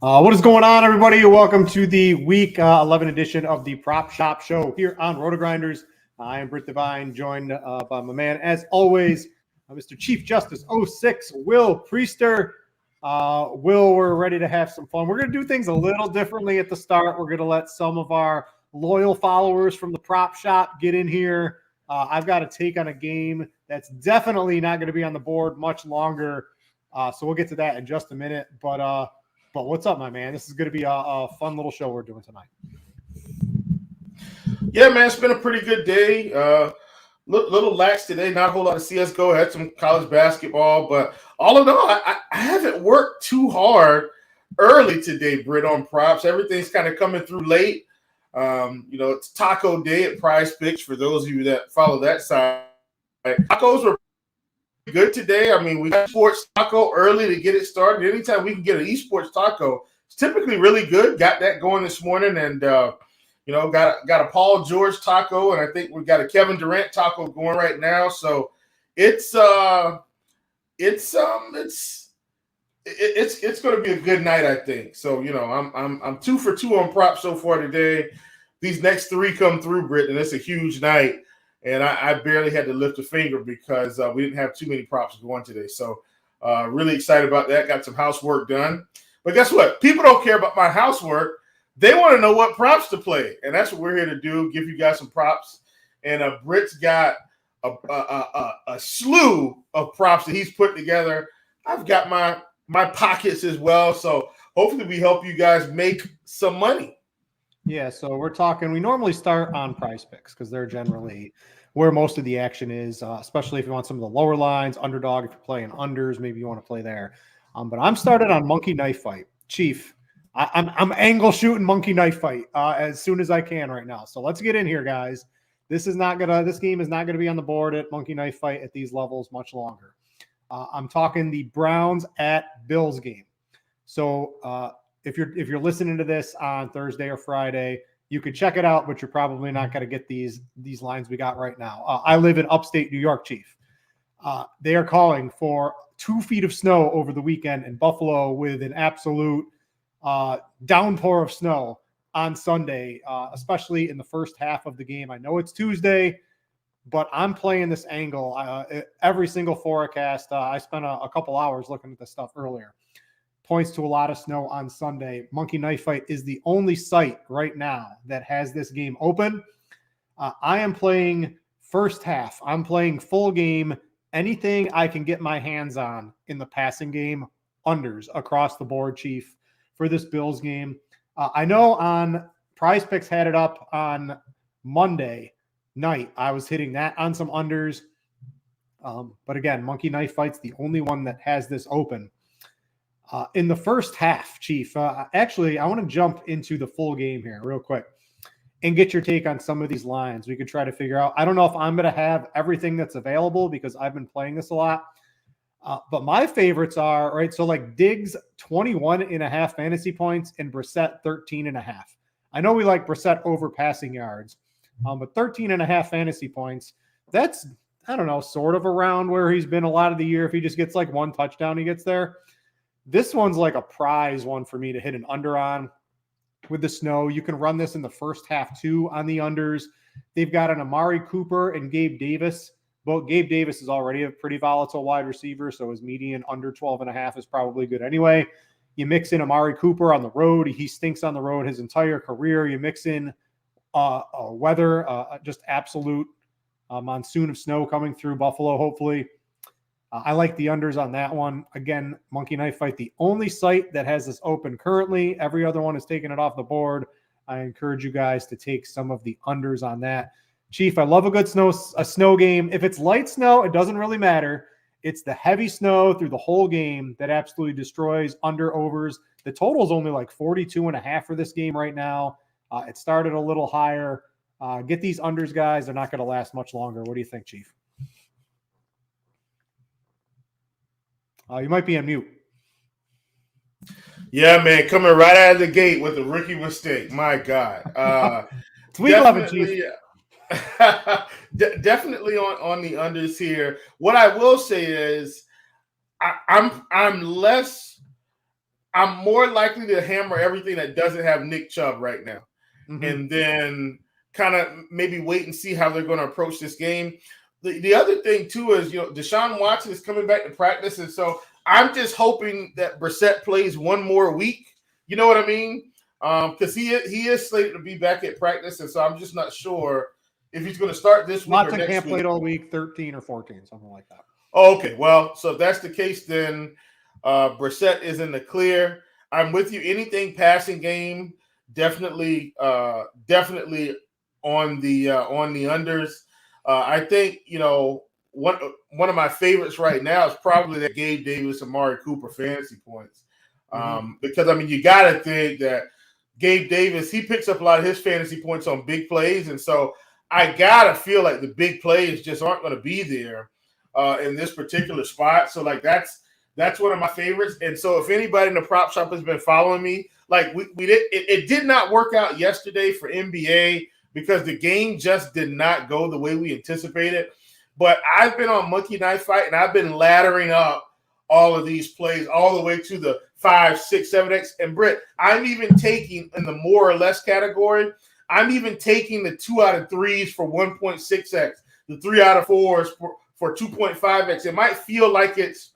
What is going on, everybody? Welcome to the Week 11 edition of the Prop Shop Show here on RotoGrinders. I am Brit Devine, joined by my man, as always, Mr. Chief Justice 06, Will Priester. Will, we're ready to have some fun. We're going to do things a little differently at the start. We're going to let some of our loyal followers from the Prop Shop get in here. I've got a take on a game that's definitely not going to be on the board much longer, so we'll get to that in just a minute. But what's up, my man? This is going to be a fun little show we're doing tonight. Yeah, man, it's been a pretty good day. Little lax today, not a whole lot of CSGO. Had some college basketball, but all in all, I haven't worked too hard early today, Britt, on props. Everything's kind of coming through late. It's Taco Day at Prize Picks for those of you that follow that side. Tacos were good today. I mean, we got sports taco early to get it started. Anytime we can get an esports taco, it's typically really good. Got that going this morning, and got a Paul George taco, and I think we've got a Kevin Durant taco going right now. So it's going to be a good night, I think. So I'm 2 for 2 on props so far today. These next 3 come through, Britt, and it's a huge night. And I barely had to lift a finger because we didn't have too many props going today. So really excited about that. Got some housework done. But guess what? People don't care about my housework. They want to know what props to play. And that's what we're here to do, give you guys some props. And Britt's got a slew of props that he's put together. I've got my pockets as well. So hopefully we help you guys make some money. Yeah, so we're talking, we normally start on Prize Picks because they're generally where most of the action is, especially if you want some of the lower lines, underdog, if you're playing unders, maybe you want to play there. But I'm started on Monkey Knife Fight. Chief, I'm angle shooting Monkey Knife Fight as soon as I can right now. So let's get in here, guys. This game is not gonna be on the board at Monkey Knife Fight at these levels much longer. I'm talking the Browns at Bills game. So if you're listening to this on Thursday or Friday, you could check it out, but you're probably not going to get these lines we got right now. I live in upstate New York, Chief. They are calling for 2 feet of snow over the weekend in Buffalo with an absolute downpour of snow on Sunday, especially in the first half of the game. I know it's Tuesday, but I'm playing this angle. Every single forecast, I spent a couple hours looking at this stuff earlier. Points to a lot of snow on Sunday. Monkey Knife Fight is the only site right now that has this game open. I am playing first half. I'm playing full game. Anything I can get my hands on in the passing game, unders across the board, Chief, for this Bills game. I know on Prize Picks had it up on Monday night. I was hitting that on some unders. But again, Monkey Knife Fight's the only one that has this open. In the first half, Chief, actually, I want to jump into the full game here real quick and get your take on some of these lines. We could try to figure out. I don't know if I'm going to have everything that's available because I've been playing this a lot. But my favorites are, right, so like Diggs, 21.5 fantasy points, and Brissett, 13.5. I know we like Brissett over passing yards, but 13.5 fantasy points, that's, I don't know, sort of around where he's been a lot of the year. If he just gets like 1 touchdown, he gets there. This one's like a prize one for me to hit an under on with the snow. You can run this in the first half too on the unders. They've got an Amari Cooper and Gabe Davis. But Gabe Davis is already a pretty volatile wide receiver, so his median under 12.5 is probably good anyway. You mix in Amari Cooper on the road. He stinks on the road his entire career. You mix in weather, just absolute monsoon of snow coming through Buffalo, hopefully. I like the unders on that one. Again, Monkey Knife Fight, the only site that has this open currently. Every other one is taking it off the board. I encourage you guys to take some of the unders on that. Chief, I love a good snow game. If it's light snow, it doesn't really matter. It's the heavy snow through the whole game that absolutely destroys under-overs. The total is only like 42.5 for this game right now. It started a little higher. Get these unders, guys. They're not going to last much longer. What do you think, Chief? You might be on mute. Yeah, man, coming right out of the gate with a rookie mistake. My God. It's week 11, Chief. Definitely on the unders here. What I will say is I'm less I'm more likely to hammer everything that doesn't have Nick Chubb right now. Mm-hmm. And then kind of maybe wait and see how they're going to approach this game. The other thing, too, is, Deshaun Watson is coming back to practice. And so I'm just hoping that Brissett plays one more week. You know what I mean? Because he is slated to be back at practice. And so I'm just not sure if he's going to start this week Watson or next can't week. play all week, 13 or 14, something like that. Oh, okay. Well, so if that's the case, then Brissett is in the clear. I'm with you. Anything passing game, definitely on the unders. I think one of my favorites right now is probably that Gabe Davis, Amari Cooper fantasy points, because you got to think that Gabe Davis, he picks up a lot of his fantasy points on big plays, and so I gotta feel like the big plays just aren't going to be there in this particular spot. So that's one of my favorites. And so if anybody in the prop shop has been following me, it did not work out yesterday for NBA because the game just did not go the way we anticipated. But I've been on Monkey Knife Fight, and I've been laddering up all of these plays all the way to the 5, 6, 7X. And Brit, I'm even taking in the more or less category, I'm even taking the 2 out of 3s for 1.6X, the 3 out of 4s for 2.5X. It might feel like it's,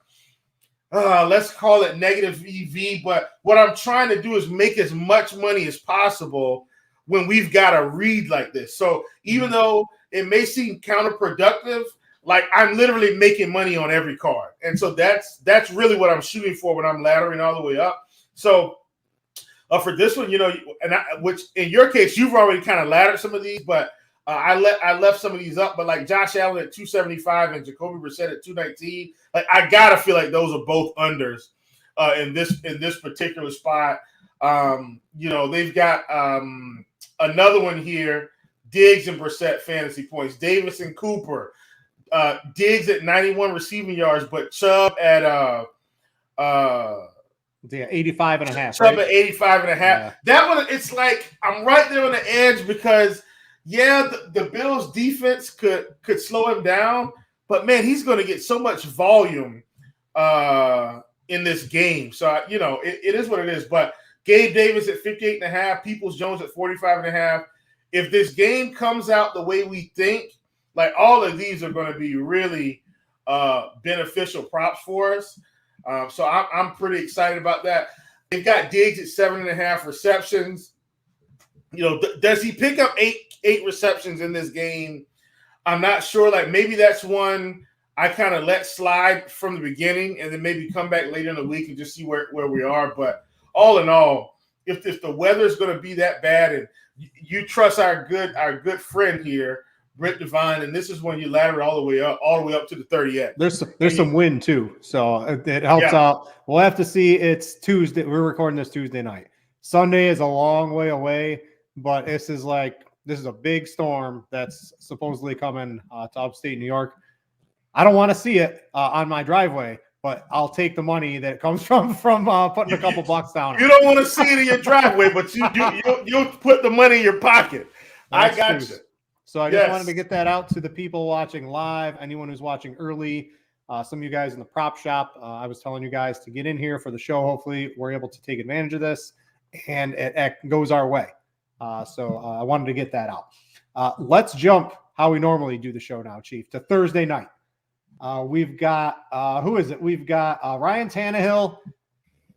let's call it negative EV, but what I'm trying to do is make as much money as possible when we've got a read like this. So even though it may seem counterproductive, I'm literally making money on every card. And so that's really what I'm shooting for when I'm laddering all the way up. So for this one, which in your case, you've already kind of laddered some of these, but I left some of these up. But like Josh Allen at 275 and Jacoby Brissett at 219, I gotta feel like those are both unders in this particular spot. They've got another one here, Diggs and Brissett fantasy points, Davis and Cooper. Diggs at 91 receiving yards, but Chubb at 85 and a half. Chubb right? at 85 and a half. Yeah. That one, it's like I'm right there on the edge because the Bills defense could slow him down, but man, he's going to get so much volume in this game. So it is what it is. But Gabe Davis at 58 and a half, Peoples-Jones at 45 and a half. If this game comes out the way we think, all of these are going to be really beneficial props for us. So I'm pretty excited about that. They've got Diggs at 7.5 receptions. Does he pick up eight receptions in this game? I'm not sure. Maybe that's one I kind of let slide from the beginning and then maybe come back later in the week and just see where we are. But all in all, if the weather's going to be that bad and you trust our good friend here, Brit Devine, and this is when you ladder all the way up to the 30X. There's some wind too, so it helps out. We'll have to see. It's Tuesday. We're recording this Tuesday night. Sunday is a long way away, but this is a big storm that's supposedly coming to upstate New York. I don't want to see it on my driveway, but I'll take the money that comes from putting a couple bucks down. You don't want to see it in your driveway, but you'll put the money in your pocket. I got you. So I just wanted to get that out to the people watching live, anyone who's watching early, some of you guys in the prop shop. I was telling you guys to get in here for the show. Hopefully we're able to take advantage of this, and it goes our way. So I wanted to get that out. Let's jump how we normally do the show now, Chief, to Thursday night. We've got who is it? We've got Ryan Tannehill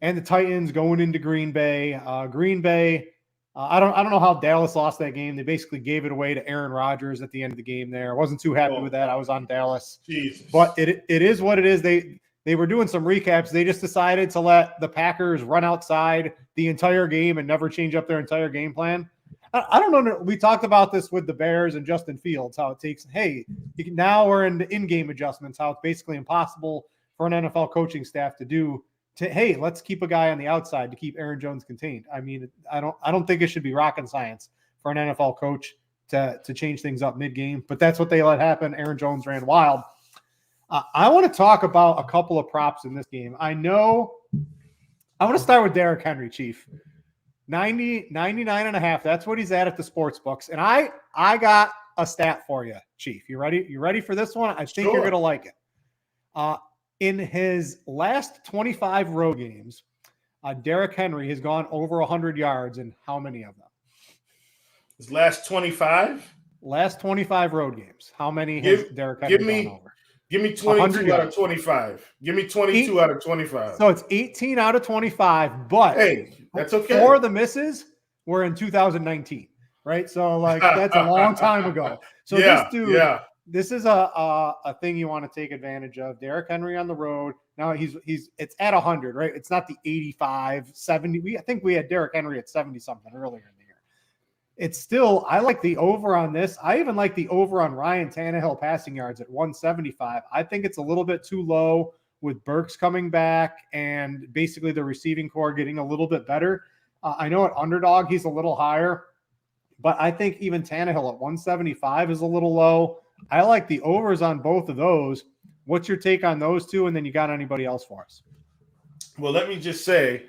and the Titans going into Green Bay. Green Bay. I don't know how Dallas lost that game. They basically gave it away to Aaron Rodgers at the end of the game there. I wasn't too happy with that. I was on Dallas. Jesus. But it is what it is. They were doing some recaps. They just decided to let the Packers run outside the entire game and never change up their entire game plan. I don't know. We talked about this with the Bears and Justin Fields, how it takes, now we're in the in-game adjustments, how it's basically impossible for an NFL coaching staff to do let's keep a guy on the outside to keep Aaron Jones contained. I mean, I don't think it should be rocket science for an NFL coach to change things up mid-game, but that's what they let happen. Aaron Jones ran wild. I want to talk about a couple of props in this game. I want to start with Derrick Henry, Chief. 99.5. That's what he's at the sports books. And I got a stat for you, Chief. You ready? You ready for this one? I think you're going to like it. In his last 25 road games, Derrick Henry has gone over 100 yards in how many of them? His last 25? Last 25 road games. How many has Derrick Henry gone over? Give me 22 out of 25. Give me 22 out of 25. So it's 18 out of 25, but hey, that's okay. 4 of the misses were in 2019, right? So like that's a long time ago. So this dude, this is a thing you want to take advantage of. Derrick Henry on the road. Now it's at 100, right? It's not the 85, 70. I think we had Derrick Henry at 70 something earlier in the year. It's still, I like the over on this. I even like the over on Ryan Tannehill passing yards at 175. I think it's a little bit too low with Burks coming back and basically the receiving core getting a little bit better. I know at underdog, he's a little higher, but I think even Tannehill at 175 is a little low. I like the overs on both of those. What's your take on those two? And then you got anybody else for us? Well, let me just say,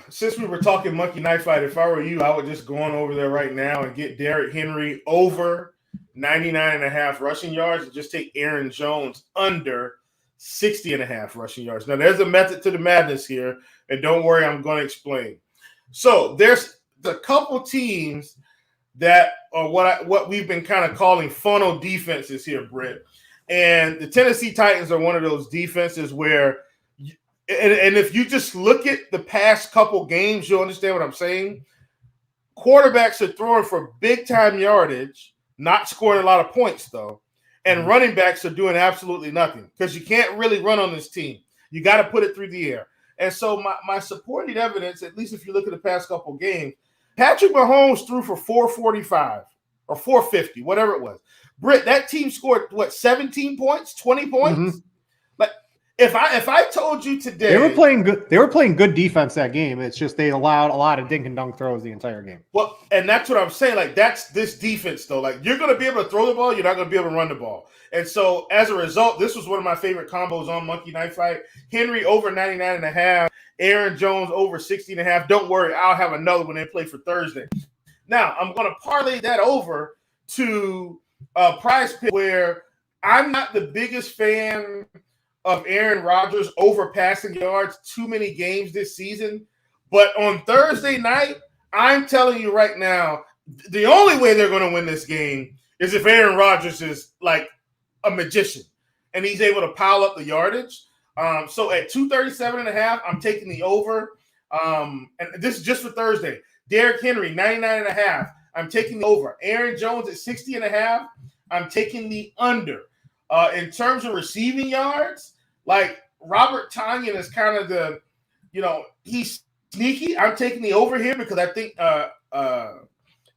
since we were talking Monkey Knife Fight, if I were you, I would just go on over there right now and get Derrick Henry over 99.5 rushing yards and just take Aaron Jones under 60.5 rushing yards. Now, there's a method to the madness here, and don't worry, I'm going to explain. So there's the couple teams that are what we've been kind of calling funnel defenses here, Brit. And the Tennessee Titans are one of those defenses where and if you just look at the past couple games, you'll understand what I'm saying. Quarterbacks are throwing for big-time yardage, not scoring a lot of points, though. And running backs are doing absolutely nothing because you can't really run on this team. You got to put it through the air. And so my supporting evidence, at least if you look at the past couple games, Patrick Mahomes threw for 445 or 450, whatever it was. Britt, that team scored, 17 points, 20 points? Mm-hmm. If I told you today they were playing good defense that game. It's just they allowed a lot of dink and dunk throws the entire game. Well, and that's what I'm saying. Like, that's this defense, though. Like, you're going to be able to throw the ball. You're not going to be able to run the ball. And so, as a result, this was one of my favorite combos on Monkey Knife Fight. Henry over 99.5. Aaron Jones over 60.5. Don't worry. I'll have another one they play for Thursday. Now, I'm going to parlay that over to Prize Pick, where I'm not the biggest fan of Aaron Rodgers over passing yards too many games this season. But on Thursday night, I'm telling you right now, the only way they're going to win this game is if Aaron Rodgers is like a magician and he's able to pile up the yardage. So at 237.5, I'm taking the over. And this is just for Thursday. Derrick Henry, 99.5. I'm taking the over. Aaron Jones at 60.5. I'm taking the under. In terms of receiving yards, like Robert Tonyan is kind of the, he's sneaky. I'm taking the over here because I think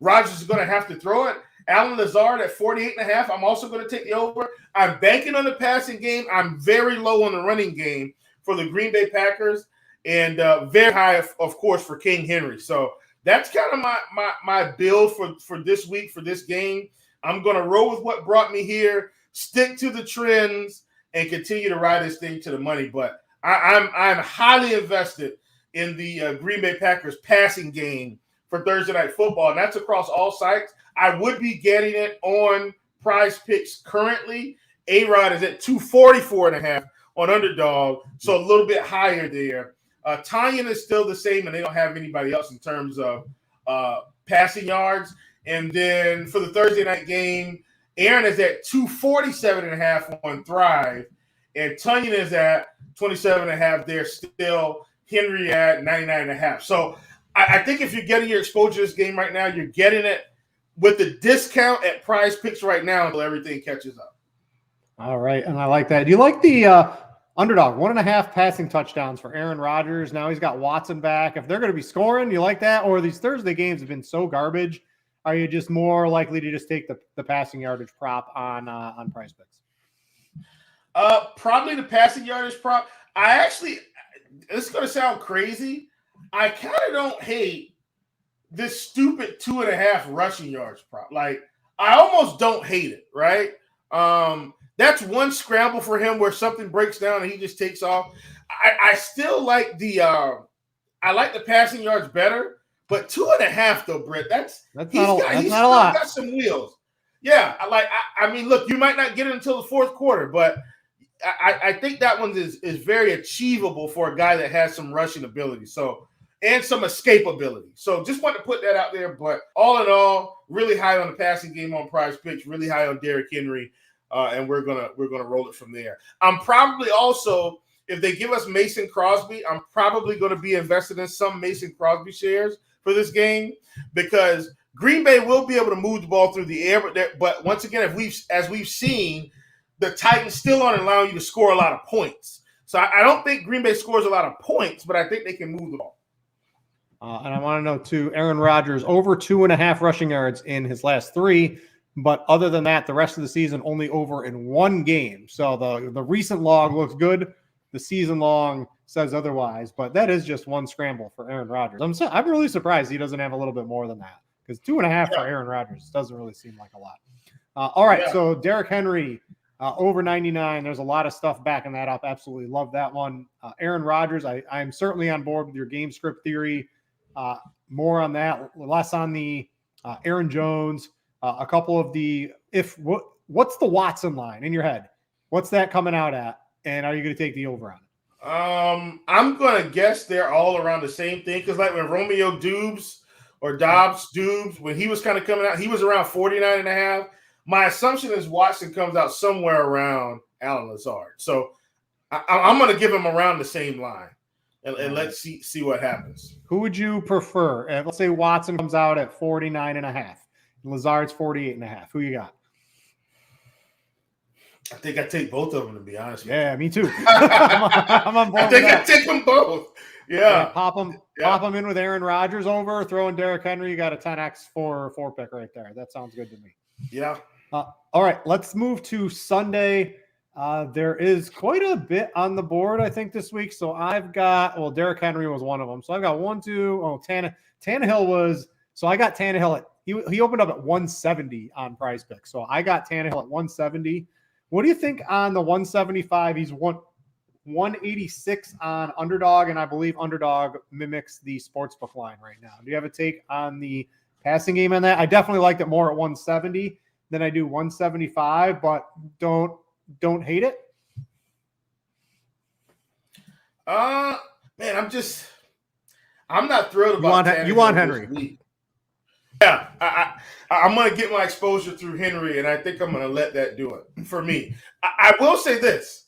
Rodgers is going to have to throw it. Allen Lazard at 48.5. I'm also going to take the over. I'm banking on the passing game. I'm very low on the running game for the Green Bay Packers and very high, of course, for King Henry. So that's kind of my build for this week, for this game. I'm going to roll with what brought me here, stick to the trends, and continue to ride this thing to the money. But I'm highly invested in the Green Bay Packers passing game for Thursday Night Football, and that's across all sites. I would be getting it on Prize Picks currently. A-Rod is at 244.5 on underdog, so a little bit higher there. Tonyan is still the same, and they don't have anybody else in terms of passing yards. And then for the Thursday night game, Aaron is at 247.5 on Thrive, and Tonyan is at 27.5 there still. Henry at 99.5. So I think if you're getting your exposure to this game right now, you're getting it with the discount at Prize Picks right now until everything catches up. All right, and I like that. Do you like the underdog 1.5 passing touchdowns for Aaron Rodgers? Now he's got Watson back. If they're going to be scoring, you like that? Or these Thursday games have been so garbage. Are you just more likely to just take the passing yardage prop on Prize Picks? Probably the passing yardage prop. It's going to sound crazy. I kind of don't hate this stupid 2.5 rushing yards prop. Like, I almost don't hate it, right? That's one scramble for him where something breaks down and he just takes off. I still like the passing yards better. But 2.5 though, Britt, that's not a lot. Got some wheels. Yeah, I mean, look, you might not get it until the fourth quarter, but I think that one is very achievable for a guy that has some rushing ability. So and some escapability. So just want to put that out there. But all in all, really high on the passing game on Prize Picks, really high on Derrick Henry, and we're gonna roll it from there. I'm probably also, if they give us Mason Crosby, I'm probably going to be invested in some Mason Crosby shares for this game because Green Bay will be able to move the ball through the air. But once again, as we've seen, the Titans still aren't allowing you to score a lot of points. So I don't think Green Bay scores a lot of points, but I think they can move the ball. And I want to know, too, Aaron Rodgers, over 2.5 rushing yards in his last 3. But other than that, the rest of the season only over in 1 game. So the recent log looks good. The season long says otherwise. But that is just 1 scramble for Aaron Rodgers. I'm really surprised he doesn't have a little bit more than that. Because 2.5 for Aaron Rodgers doesn't really seem like a lot. All right, so Derrick Henry, over 99. There's a lot of stuff backing that up. Absolutely love that one. Aaron Rodgers, I'm certainly on board with your game script theory. More on that, less on the Aaron Jones. A couple of the what's the Watson line in your head? What's that coming out at? And are you going to take the over on it? I'm going to guess they're all around the same thing because like when Romeo Doubs, when he was kind of coming out, he was around 49.5. My assumption is Watson comes out somewhere around Allen Lazard. So I'm going to give him around the same line. And let's see what happens. Who would you prefer? Let's say Watson comes out at 49.5. Lazard's 48.5. Who you got? I think I take both of them, to be honest. Yeah, me too. I'm on board. I take them both. Yeah. Pop them in with Aaron Rodgers over, throwing Derrick Henry. You got a 10x for 4 pick right there. That sounds good to me. Yeah. All right, let's move to Sunday. There is quite a bit on the board, I think, this week. So I've got, Derrick Henry was one of them. So I've got 1, 2. Tannehill was, so I got Tannehill at, he opened up at 170 on Prize Picks. So I got Tannehill at 170. What do you think on the 175? He's 186 on Underdog, and I believe Underdog mimics the sportsbook line right now. Do you have a take on the passing game on that? I definitely liked it more at 170 than I do 175, but don't hate it. Man, I'm not thrilled about you want Henry. Yeah, I'm going to get my exposure through Henry, and I think I'm going to let that do it for me. I will say this.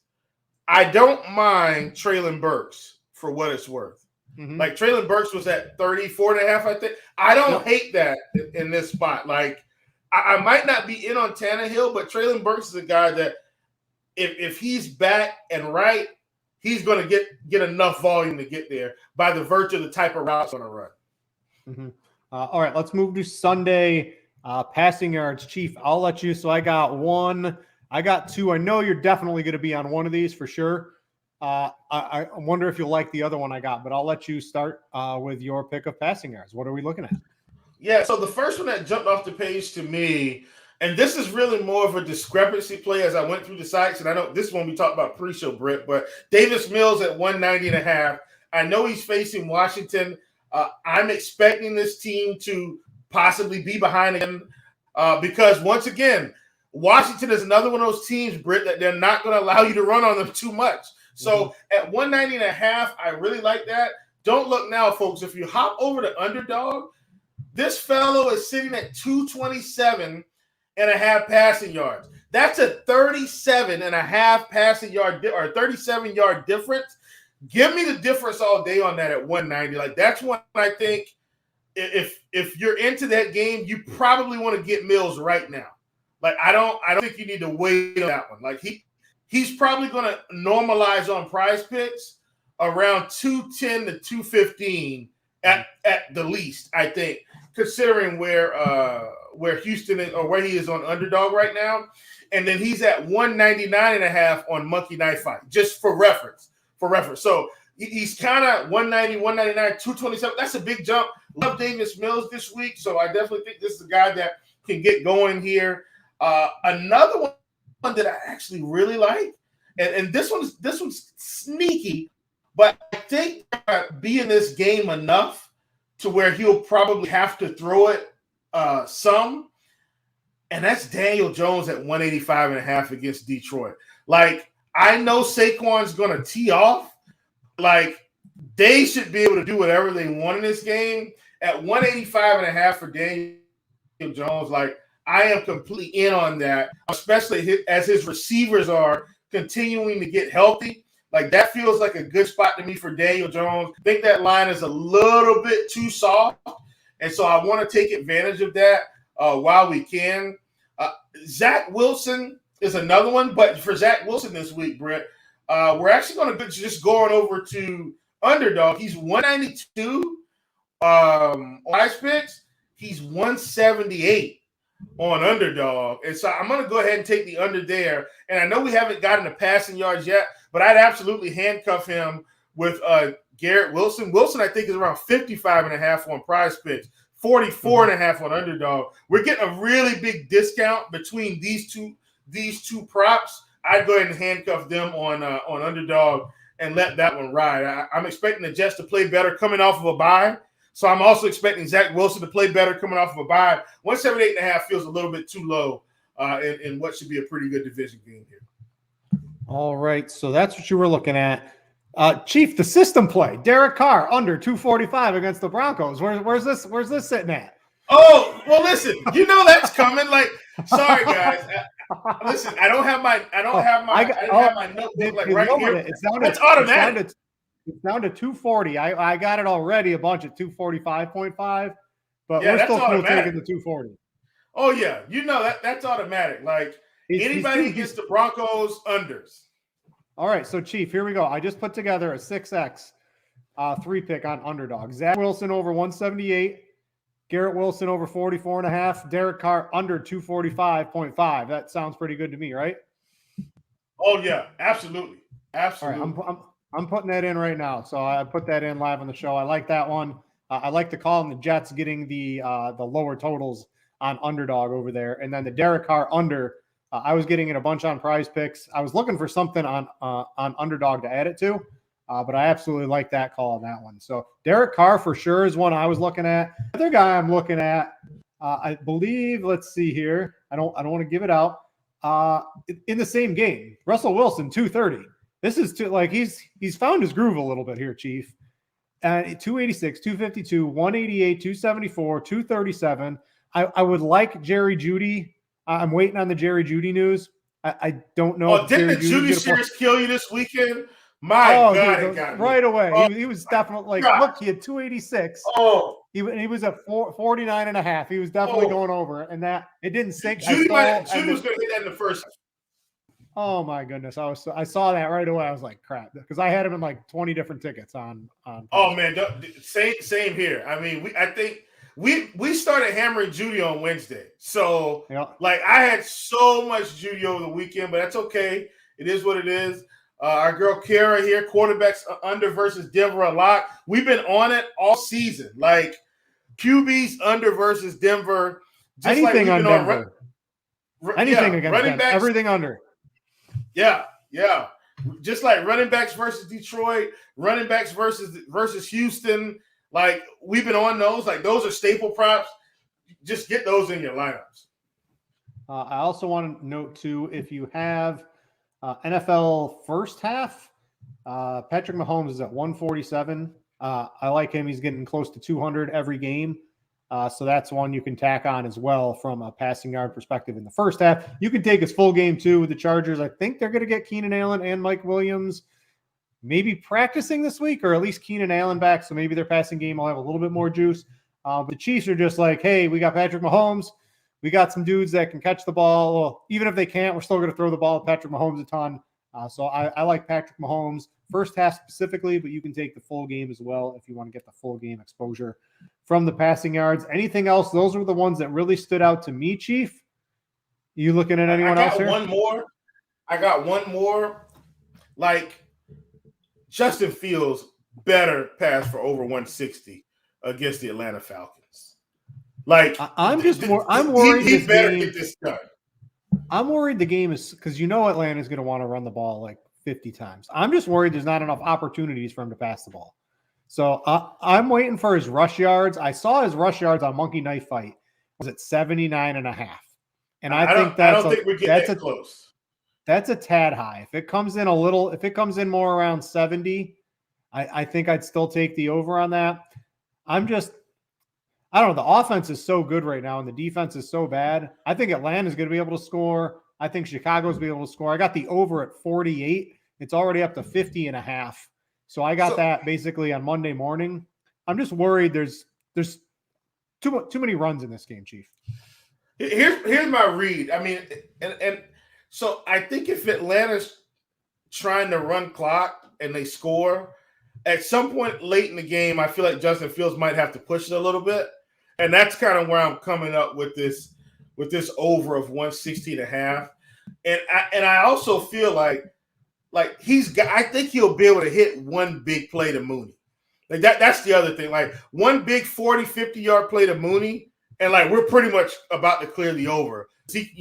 I don't mind Treylon Burks for what it's worth. Mm-hmm. Like, Treylon Burks was at 34.5, I think. I don't hate that in this spot. Like, I might not be in on Tannehill, but Treylon Burks is a guy that if he's back and right, he's going to get enough volume to get there by the virtue of the type of routes he's going to run. Mm-hmm. All right, let's move to Sunday passing yards. Chief, I'll let you. So I got 1. I got 2. I know you're definitely going to be on one of these for sure. I wonder if you'll like the other one I got, but I'll let you start with your pick of passing yards. What are we looking at? Yeah, so the first one that jumped off the page to me, and this is really more of a discrepancy play as I went through the sites, and I know this one we talked about pre-show, Brit, but Davis Mills at 190.5. I know he's facing Washington. I'm expecting this team to possibly be behind again because, once again, Washington is another one of those teams, Britt, that they're not going to allow you to run on them too much. So at 190.5, I really like that. Don't look now, folks. If you hop over to Underdog, this fellow is sitting at 227.5 passing yards. That's a 37.5 passing yard or 37-yard difference. Give me the difference all day on that at 190. Like, that's one I think if you're into that game, you probably want to get Mills right now. Like, I don't think you need to wait on that one. Like, he's probably going to normalize on Prize Picks around 210 to 215 at the least, I think, considering where Houston is or where he is on Underdog right now. And then he's at 199.5 on Monkey Knife Fight, just for reference. So he's kind of 190, 199, 227. That's a big jump. Love Davis Mills this week, so I definitely think this is a guy that can get going here. Another one that I actually really like, and this one's sneaky, but I think be in this game enough to where he'll probably have to throw it some, and that's Daniel Jones at 185.5 against Detroit. Like, I know Saquon's going to tee off. Like, they should be able to do whatever they want in this game. At 185.5 for Daniel Jones, like, I am completely in on that, especially as his receivers are continuing to get healthy. Like, that feels like a good spot to me for Daniel Jones. I think that line is a little bit too soft, and so I want to take advantage of that while we can. Zach Wilson is another one, but for Zach Wilson this week, Brit, we're actually going to just going over to Underdog. He's 192 on Ice Picks. He's 178 on Underdog. And so I'm going to go ahead and take the under there. And I know we haven't gotten the passing yards yet, but I'd absolutely handcuff him with Garrett Wilson. Wilson, I think, is around 55.5 on Prize Picks, 44.5 on Underdog. We're getting a really big discount between these two props. I'd go ahead and handcuff them on Underdog and let that one ride. I'm expecting the Jets to play better coming off of a bye. So I'm also expecting Zach Wilson to play better coming off of a bye. 178.5 feels a little bit too low in what should be a pretty good division game here. All right, so that's what you were looking at. Chief, the system play. Derek Carr under 245 against the Broncos. Where's this sitting at? Oh, well, listen, you know that's coming. Like, sorry guys. Listen, I don't have my notebook like right here. It's automatic. It's down to 240. I got it already a bunch at 245.5, but yeah, we're still cool automatic. taking the 240. Oh yeah, you know that's automatic. Like anybody against the Broncos unders. All right, so Chief, here we go. I just put together a 6X 3-pick on Underdog. Zach Wilson over 178, Garrett Wilson over 44.5, Derek Carr under 245.5. That sounds pretty good to me, right? Oh yeah, absolutely. All right, I'm putting that in right now. So I put that in live on the show. I like that one. I like to call them the Jets getting the lower totals on Underdog over there. And then the Derek Carr under, I was getting it a bunch on Prize Picks. I was looking for something on Underdog to add it to, but I absolutely like that call on that one. So Derek Carr for sure is one I was looking at. The other guy I'm looking at, I believe, let's see here. I don't want to give it out. In the same game, Russell Wilson, 230. This is he's found his groove a little bit here, Chief. 286, 252, 188, 274, 237. I would like Jerry Jeudy. I'm waiting on the Jerry Jeudy news. I don't know. Oh, didn't the Jeudy series kill you this weekend? My God, dude, it got right me. away. Oh, he was definitely look, he had 286. Oh, he was at 49.5. He was definitely going over, and that it didn't sink. Jeudy was going to hit that in the first. Oh my goodness! I saw that right away. I was like, crap, because I had him in like 20 different tickets on. Oh man, same here. I mean, I think we started hammering Jeudy on Wednesday, so like I had so much Jeudy over the weekend, but that's okay. It is what it is. Our girl Kara here, quarterbacks under versus Denver a lot. We've been on it all season, like QBs under versus Denver. Just anything like on Denver. Anything against running Denver. Backs, everything under. Yeah. Just like running backs versus Detroit, running backs versus Houston. Like we've been on those. Like those are staple props. Just get those in your lineups. I also want to note too, if you have NFL first half, Patrick Mahomes is at 147. I like him. He's getting close to 200 every game. So that's one you can tack on as well from a passing yard perspective in the first half. You can take his full game too with the Chargers. I think they're going to get Keenan Allen and Mike Williams maybe practicing this week, or at least Keenan Allen back. So maybe their passing game will have a little bit more juice. But the Chiefs are just like, hey, we got Patrick Mahomes. We got some dudes that can catch the ball. Well, even if they can't, we're still going to throw the ball at Patrick Mahomes a ton. So I like Patrick Mahomes first half specifically, but you can take the full game as well if you want to get the full game exposure from the passing yards. Anything else? Those were the ones that really stood out to me, Chief. You looking at anyone else here? I got one more. Like Justin Fields better pass for over 160 against the Atlanta Falcons. Like I'm worried he better get this done. I'm worried the game is because Atlanta's going to want to run the ball like 50 times. I'm just worried there's not enough opportunities for him to pass the ball. So I'm waiting for his rush yards. I saw his rush yards on Monkey Knife Fight was at 79.5. And I don't think we're getting that close. That's a tad high. If it comes in more around 70, I think I'd still take the over on that. I don't know. The offense is so good right now and the defense is so bad. I think Atlanta's going to be able to score. I think Chicago's going to be able to score. I got the over at 48. It's already up to 50.5. So I got that basically on Monday morning. I'm just worried there's too many runs in this game, Chief. Here's my read. I mean, and so I think if Atlanta's trying to run clock and they score, at some point late in the game, I feel like Justin Fields might have to push it a little bit. And that's kind of where I'm coming up with this over of 160.5. And I also feel like I think he'll be able to hit one big play to Mooney. Like that's the other thing. Like one big 40, 50-yard play to Mooney, and like we're pretty much about to clear the over. See,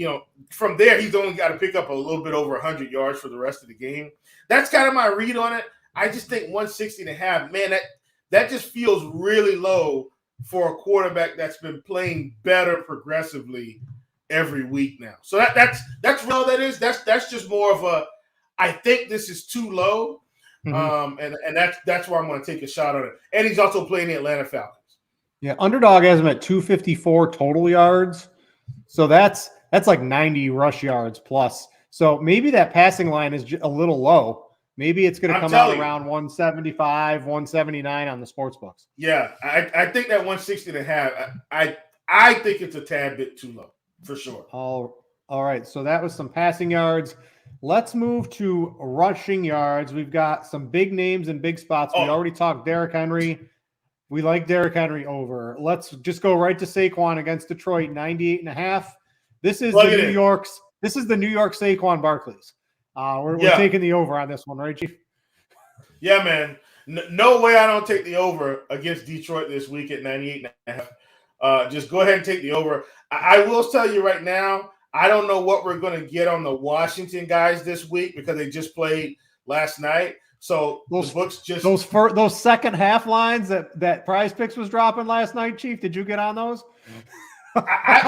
from there, he's only got to pick up a little bit over 100 yards for the rest of the game. That's kind of my read on it. I just think 160.5, man, that just feels really low for a quarterback that's been playing better progressively every week now. So that's all that is. That's just more of a, I think this is too low. Mm-hmm. And that's why I'm going to take a shot on it. And he's also playing the Atlanta Falcons. Yeah, underdog has him at 254 total yards. So that's like 90 rush yards plus. So maybe that passing line is a little low. Maybe it's going to come out around 175, 179 on the sports books. Yeah, I think that 160.5, I think it's a tad bit too low for sure. All right. So that was some passing yards. Let's move to rushing yards. We've got some big names and big spots. We already talked Derrick Henry. We like Derrick Henry over. Let's just go right to Saquon against Detroit, 98.5. This is the New York Saquon Barkley's. We're taking the over on this one, right, Chief? Yeah, man. No way I don't take the over against Detroit this week at 98.5. Just go ahead and take the over. I will tell you right now, I don't know what we're going to get on the Washington guys this week because they just played last night. So the books just those second half lines that Prize Picks was dropping last night, Chief. Did you get on those?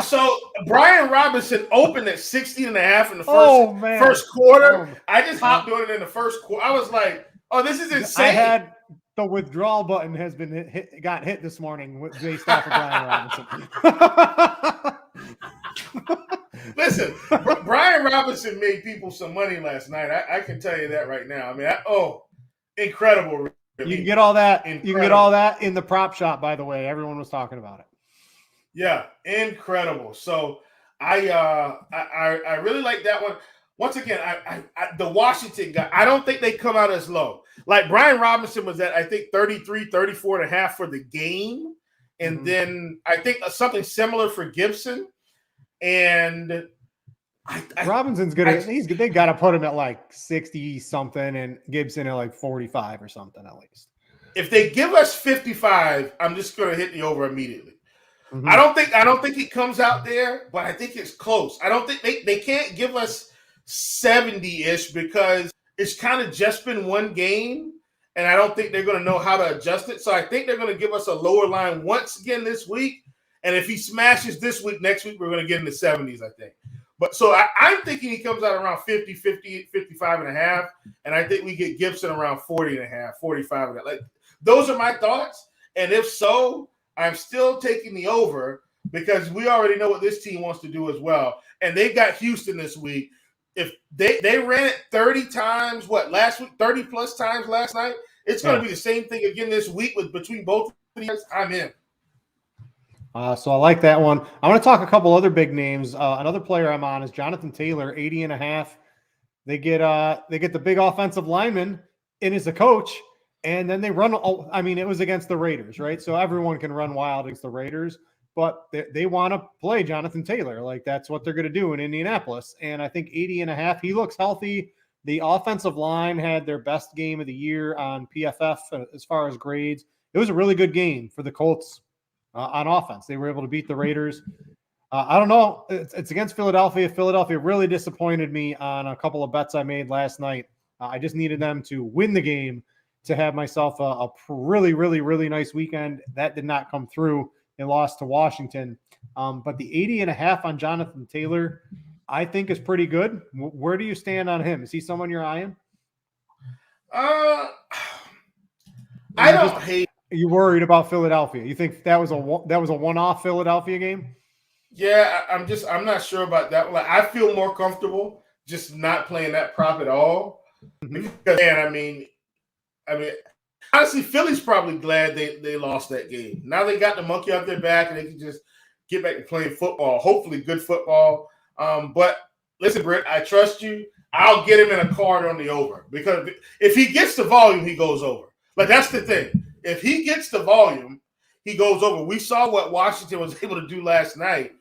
So Brian Robinson opened at 16.5 in the first quarter. I just hopped on it in the first quarter. I was like, "Oh, this is insane!" I had the withdrawal button has been got hit this morning based off of Brian Robinson. Listen, Brian Robinson made people some money last night. I can tell you that right now. I mean, incredible! You can get all that. Incredible. You can get all that in the prop shop. By the way, everyone was talking about it. Yeah, incredible. So I really like that one. Once again, I the Washington guy, I don't think they come out as low. Like Brian Robinson was at, I think, 33, 34.5 for the game. And then I think something similar for Gibson. And Robinson's good. They got to put him at like 60 something and Gibson at like 45 or something at least. If they give us 55, I'm just going to hit the over immediately. Mm-hmm. I don't think it comes out there, but I think it's close. I don't think they can't give us 70-ish because it's kind of just been one game, and I don't think they're going to know how to adjust it. So I think they're going to give us a lower line once again this week. And if he smashes this week, next week, we're going to get in the 70s, I think. But so I'm thinking he comes out around 50, 55.5, and I think we get Gibson around 40.5, 45. Like those are my thoughts. And if so, I'm still taking the over because we already know what this team wants to do as well. And they've got Houston this week. If they ran it 30 times, last week, 30 plus times last night, it's going to be the same thing again this week between both of these. I'm in. So I like that one. I want to talk a couple other big names. Another player I'm on is Jonathan Taylor, 80.5. They get the big offensive lineman in as a coach. And then they run. I mean, it was against the Raiders, right? So everyone can run wild against the Raiders, but they want to play Jonathan Taylor. Like that's what they're going to do in Indianapolis. And I think 80.5, he looks healthy. The offensive line had their best game of the year on PFF as far as grades. It was a really good game for the Colts on offense. They were able to beat the Raiders. I don't know. It's against Philadelphia. Philadelphia really disappointed me on a couple of bets I made last night. I just needed them to win the game to have myself a really, really, really nice weekend. That did not come through. They lost to Washington. But the 80.5 on Jonathan Taylor, I think is pretty good. Where do you stand on him? Is he someone you're eyeing? I don't hate. Are you worried about Philadelphia? You think that was a one-off Philadelphia game? Yeah, I'm not sure about that. Like, I feel more comfortable just not playing that prop at all. Mm-hmm. Because, man, I mean, honestly, Philly's probably glad they lost that game. Now they got the monkey off their back and they can just get back to playing football. Hopefully, good football. But listen, Brit, I trust you. I'll get him in a card on the over because if he gets the volume, he goes over. Like, that's the thing. If he gets the volume, he goes over. We saw what Washington was able to do last night.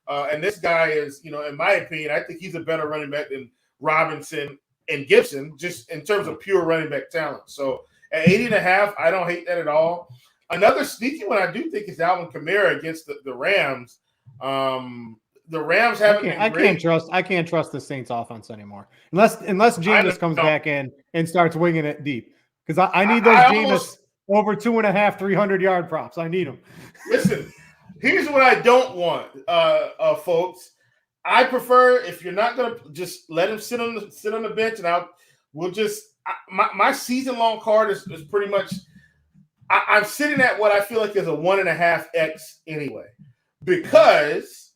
And this guy is, in my opinion, I think he's a better running back than Robinson and Gibson, just in terms of pure running back talent. So at 80.5, I don't hate that at all. Another sneaky one I do think is Alvin Kamara against the Rams. The Rams haven't been great. I can't trust the Saints offense anymore. Unless Jameis comes back in and starts winging it deep. Because I need those Jameis over 2.5, 300-yard props. I need them. Listen, here's what I don't want, folks. I prefer if you're not gonna just let him sit on the bench, and my season long card is pretty much. I'm sitting at what I feel like is a 1.5x anyway, because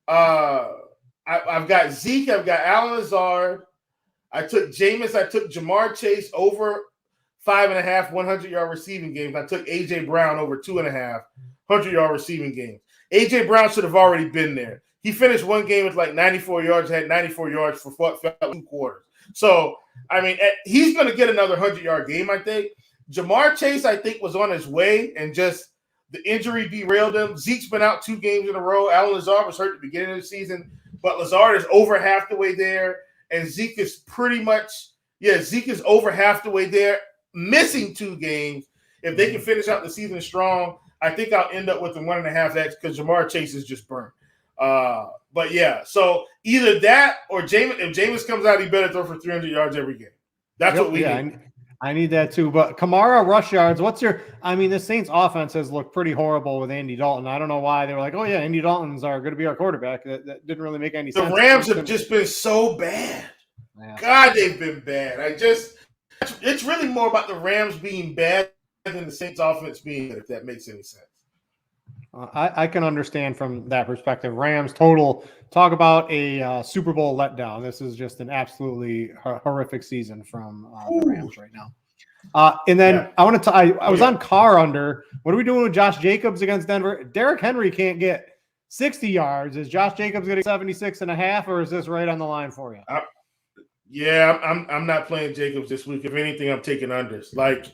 I've got Zeke, I've got Alan Lazard, I took Jameis, I took Jamar Chase over 5.5 100-yard receiving games. I took AJ Brown over 2.5 100-yard receiving games. AJ Brown should have already been there. He finished one game with like 94 yards, had 94 yards for what felt like 2 quarters. So, I mean, he's going to get another 100-yard game, I think. Jamar Chase, I think, was on his way, and just the injury derailed him. Zeke's been out 2 games in a row. Alan Lazard was hurt at the beginning of the season, but Lazard is over half the way there, and Zeke is over half the way there, missing 2 games. If they can finish out the season strong, I think I'll end up with the 1.5x because Jamar Chase is just burnt. But yeah, so either that or Jameis. If Jameis comes out, he better throw for 300 yards every game. That's what we need. I need that too. But Kamara rush yards. The Saints offense has looked pretty horrible with Andy Dalton. I don't know why they were like, oh yeah, Andy Dalton's going to be our quarterback. That didn't really make any sense. The Rams have just been so bad. Yeah. God, they've been bad. It's really more about the Rams being bad than the Saints offense being good, if that makes any sense. I can understand from that perspective. Rams total, talk about a Super Bowl letdown. This is just an absolutely horrific season from the Rams right now. And then I want to I was on Carr under. What are we doing with Josh Jacobs against Denver? Derrick Henry can't get 60 yards. Is Josh Jacobs getting 76.5, or is this right on the line for you? I'm not playing Jacobs this week. If anything, I'm taking unders. Like,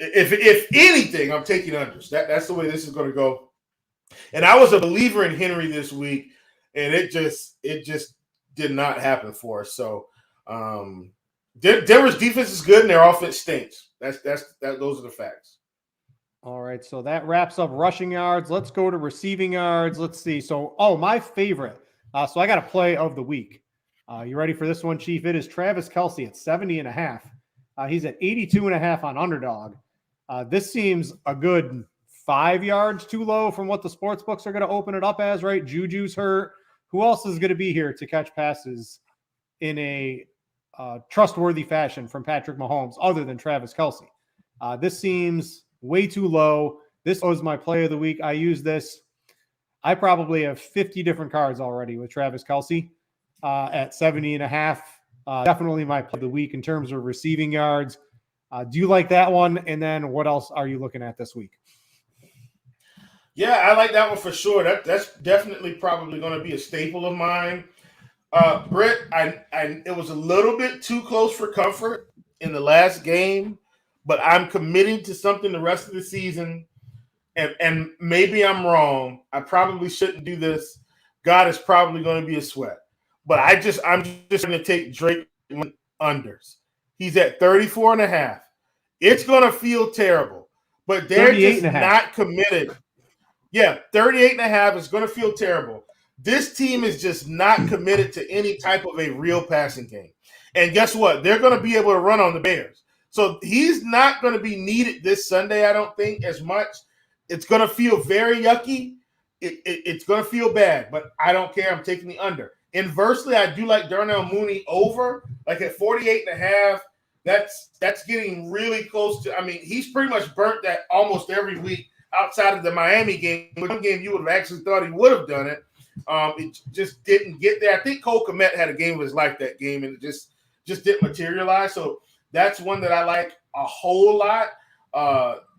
if anything, I'm taking unders. That's the way this is going to go. And I was a believer in Henry this week, and it just did not happen for us. So Denver's defense is good, and their offense stinks. Those are the facts. All right, so that wraps up rushing yards. Let's go to receiving yards. Let's see. So, my favorite. So I got a play of the week. You ready for this one, Chief? It is Travis Kelce at 70.5. He's at 82.5 on underdog. This seems a good 5 yards too low from what the sports books are going to open it up as, right? Juju's hurt. Who else is going to be here to catch passes in a trustworthy fashion from Patrick Mahomes other than Travis Kelce? This seems way too low. This was my play of the week. I use this. I probably have 50 different cards already with Travis Kelce at 70.5. Definitely my play of the week in terms of receiving yards. Do you like that one? And then what else are you looking at this week? Yeah, I like that one for sure. That's definitely probably going to be a staple of mine. Brit, it was a little bit too close for comfort in the last game, but I'm committing to something the rest of the season. And maybe I'm wrong. I probably shouldn't do this. God is probably going to be a sweat. But I'm just going to take Drake unders. He's at 34.5. It's going to feel terrible, but they're just not committed. Yeah, 38.5 is going to feel terrible. This team is just not committed to any type of a real passing game. And guess what? They're going to be able to run on the Bears. So he's not going to be needed this Sunday, I don't think, as much. It's going to feel very yucky. It's going to feel bad, but I don't care. I'm taking the under. Inversely, I do like Darnell Mooney over, like at 48.5. That's getting really close to. I mean, he's pretty much burnt that almost every week outside of the Miami game. One game you would have actually thought he would have done it. It just didn't get there. I think Cole Kmet had a game of his life that game, and it just didn't materialize. So that's one that I like a whole lot.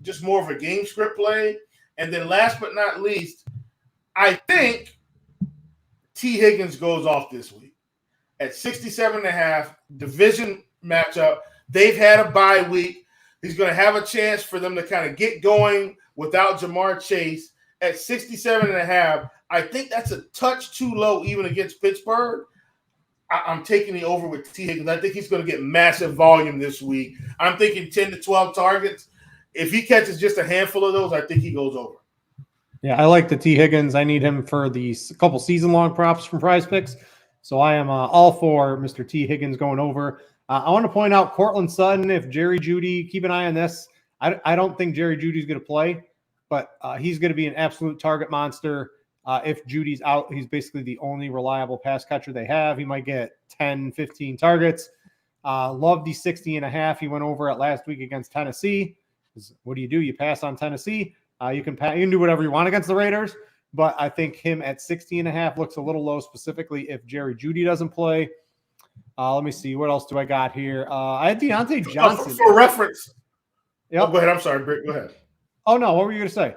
Just more of a game script play. And then last but not least, I think T. Higgins goes off this week at 67.5, division matchup. They've had a bye week. He's going to have a chance for them to kind of get going without Jamar Chase at 67.5. I think that's a touch too low even against Pittsburgh. I'm taking the over with T. Higgins. I think he's going to get massive volume this week. I'm thinking 10 to 12 targets. If he catches just a handful of those, I think he goes over. Yeah, I like the T. Higgins. I need him for the couple season-long props from Prize Picks. So I am all for Mr. T. Higgins going over. I want to point out Cortland Sutton, if Jerry Jeudy, keep an eye on this. I don't think Jerry Judy's going to play, but he's going to be an absolute target monster. If Judy's out, he's basically the only reliable pass catcher they have. He might get 10, 15 targets. Love the 60.5. He went over it last week against Tennessee. What do? You pass on Tennessee. You can do whatever you want against the Raiders, but I think him at 60.5 looks a little low, specifically if Jerry Jeudy doesn't play. Let me see. What else do I got here? I had Deontay Johnson. For reference. Yep. Oh, go ahead. I'm sorry, Brit. Go ahead. Oh, no. What were you going to say?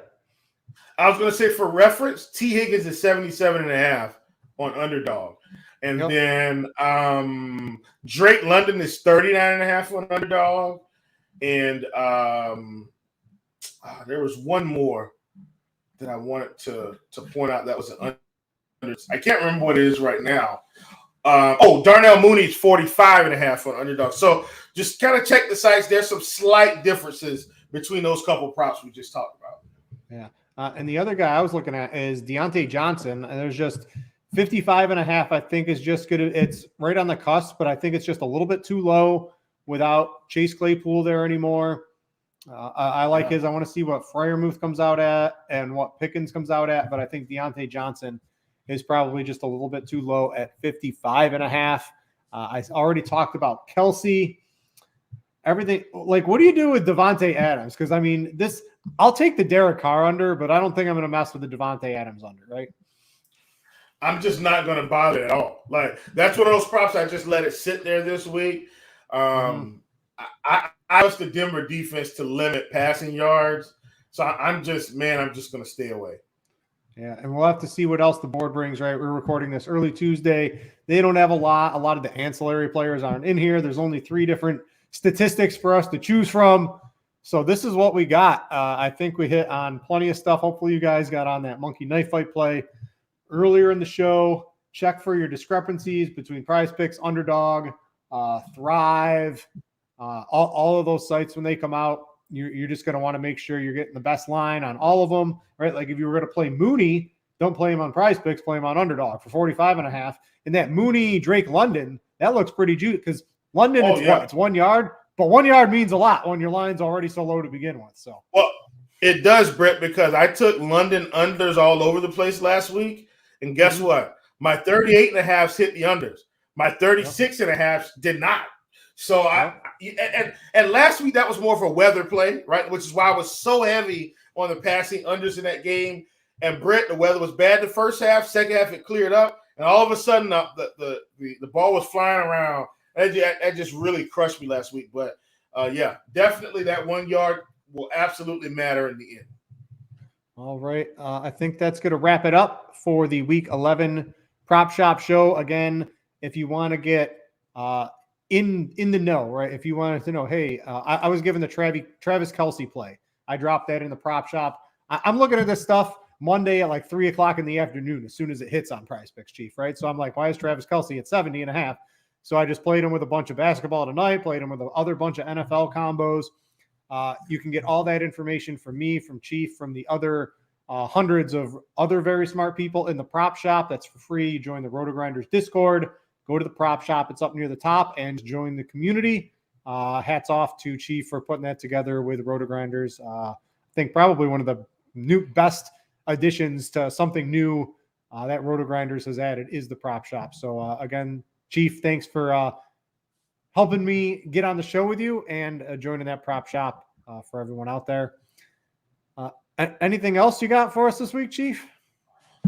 I was going to say for reference, T. Higgins is 77.5 on Underdog. And then Drake London is 39.5 on Underdog. And there was one more that I wanted to point out that was an under. I can't remember what it is right now. Darnell Mooney is 45.5 on Underdog. So just kind of check the sites. There's some slight differences between those couple props we just talked about. Yeah. And the other guy I was looking at is Deontay Johnson. And there's just 55.5, I think, is just good. It's right on the cusp, but I think it's just a little bit too low without Chase Claypool there anymore. I like his. I want to see what Freiermuth comes out at and what Pickens comes out at, but I think Deontay Johnson is probably just a little bit too low at 55.5. I already talked about Kelsey. Everything, like, what do you do with Devontae Adams? Because, I mean, I'll take the Derek Carr under, but I don't think I'm going to mess with the Devontae Adams under, right? I'm just not going to bother at all. Like, that's one of those props I just let it sit there this week. I asked the Denver defense to limit passing yards. So I'm just going to stay away. Yeah, and we'll have to see what else the board brings, right? We're recording this early Tuesday. They don't have a lot. A lot of the ancillary players aren't in here. There's only 3 different statistics for us to choose from. So this is what we got. I think we hit on plenty of stuff. Hopefully you guys got on that monkey knife fight play earlier in the show. Check for your discrepancies between Prize Picks, Underdog, Thrive, all of those sites when they come out. You're just going to want to make sure you're getting the best line on all of them, right? Like if you were going to play Mooney, don't play him on Prize Picks, play him on Underdog for 45.5. And that Mooney Drake London, that looks pretty juicy because London, it's 1 yard, but 1 yard means a lot when your line's already so low to begin with. So, well, it does, Brett, because I took London unders all over the place last week, and guess what? My 38.5s hit the unders. My 36.5s did not. So and last week that was more of a weather play, right? Which is why I was so heavy on the passing unders in that game. And Brett, the weather was bad the first half, second half it cleared up, and all of a sudden the ball was flying around. That just really crushed me last week. But definitely that 1 yard will absolutely matter in the end. All right, I think that's going to wrap it up for the Week 11 Prop Shop show. Again, if you want to get in the know, right? If you wanted to know, hey, I was given the Travis Kelce play. I dropped that in the Prop Shop. I'm looking at this stuff Monday at like 3:00 in the afternoon as soon as it hits on Prize Picks, Chief, right? So I'm like, why is Travis Kelce at 70.5? So I just played him with a bunch of basketball tonight, played him with the other bunch of NFL combos. You can get all that information from me, from Chief, from the other hundreds of other very smart people in the Prop Shop. That's for free. You join the RotoGrinders Discord. Go to the Prop Shop. It's up near the top, and join the community. Hats off to Chief for putting that together with RotoGrinders. I think probably one of the best additions to something new that RotoGrinders has added is the prop shop. So again, Chief, thanks for helping me get on the show with you and joining that prop shop for everyone out there. Anything else you got for us this week, Chief?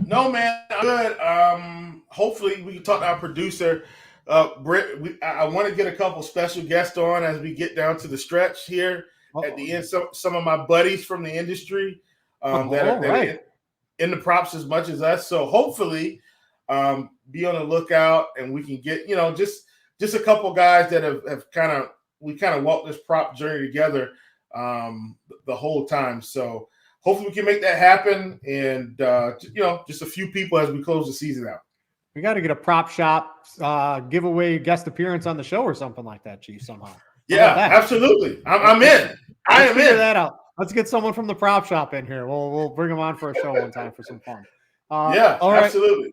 No, man, I'm good. Hopefully we can talk to our producer, Brit. I want to get a couple special guests on as we get down to the stretch here at the end. Some of my buddies from the industry that are in the props as much as us. So hopefully be on the lookout and we can get, just a couple guys that have kind of walked this prop journey together the whole time. So hopefully we can make that happen, and just a few people as we close the season out. We got to get a prop shop giveaway guest appearance on the show or something like that, Chief. Somehow. Yeah, absolutely. I'm in. I am in. That out. Let's get someone from the prop shop in here. We'll bring them on for a show one time for some fun. All right. Absolutely.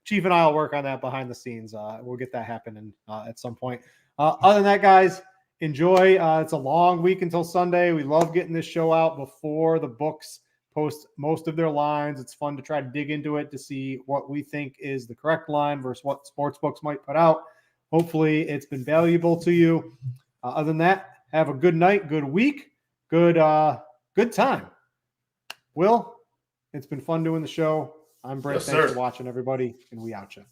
Chief and I will work on that behind the scenes. We'll get that happening at some point. Other than that, guys, enjoy. It's a long week until Sunday. We love getting this show out before the books post most of their lines. It's fun to try to dig into it to see what we think is the correct line versus what sports books might put out. Hopefully it's been valuable to you. Other than that, have a good night, good week, good time. Will, it's been fun doing the show. I'm Brent. Yes, Thanks sir. for watching, everybody, and we out you.